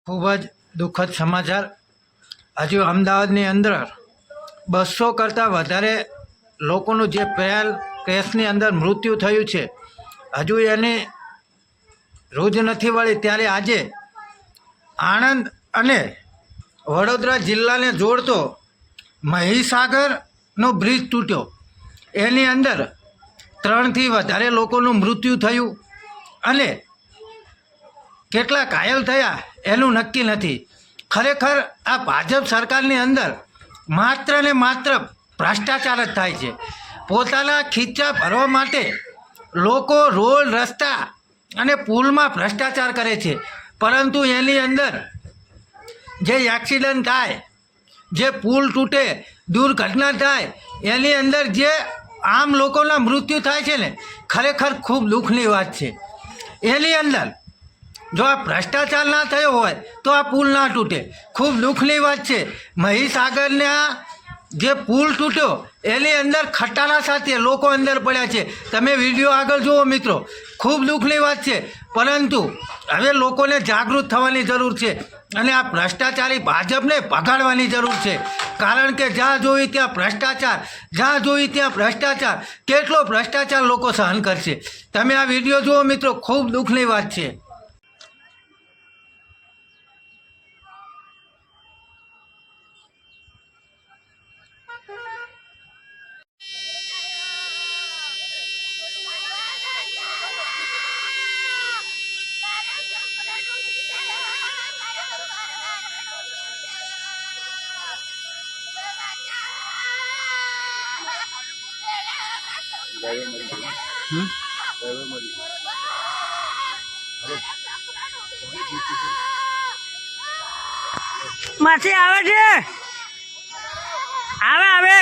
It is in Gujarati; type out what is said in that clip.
ખૂબ જ દુઃખદ સમાચાર। હજુ અમદાવાદની અંદર 200 કરતાં વધારે લોકોનું જે પહેલ કેસની અંદર મૃત્યુ થયું છે, હજુ એની રોજ નથી વળી, ત્યારે આજે આણંદ અને વડોદરા જિલ્લાને જોડતો મહીસાગરનો બ્રિજ તૂટ્યો, એની અંદર 3થી વધારે લોકોનું મૃત્યુ થયું અને કેટલા ઘાયલ થયા એનું નક્કી નથી। ખરેખર આ ભાજપ સરકારની અંદર માત્ર ને માત્ર ભ્રષ્ટાચાર જ થાય છે। પોતાના ખીચા ભરવા માટે લોકો રોડ રસ્તા અને પુલમાં ભ્રષ્ટાચાર કરે છે, પરંતુ એની અંદર જે એક્સિડન્ટ થાય, જે પુલ તૂટે, દુર્ઘટના થાય, એની અંદર જે આમ લોકોના મૃત્યુ થાય છે ને, ખરેખર ખૂબ દુઃખની વાત છે। એની અંદર જો આ ભ્રષ્ટાચાર ના થયો હોય તો આ પુલ ના તૂટે। ખૂબ દુઃખની વાત છે। મહીસાગરના જે પુલ તૂટ્યો એની અંદર ખટારા સાથે લોકો અંદર પડ્યા છે। તમે વિડીયો આગળ જુઓ મિત્રો, ખૂબ દુઃખની વાત છે, પરંતુ હવે લોકોને જાગૃત થવાની જરૂર છે અને આ ભ્રષ્ટાચારી ભાજપને ભગાડવાની જરૂર છે। કારણ કે જ્યાં જોઈ ત્યાં ભ્રષ્ટાચાર, જ્યાં જોઈ ત્યાં ભ્રષ્ટાચાર, કેટલો ભ્રષ્ટાચાર લોકો સહન કરશે। તમે આ વિડીયો જુઓ મિત્રો, ખૂબ દુઃખની વાત છે। માસી આવે છે, આવે આવે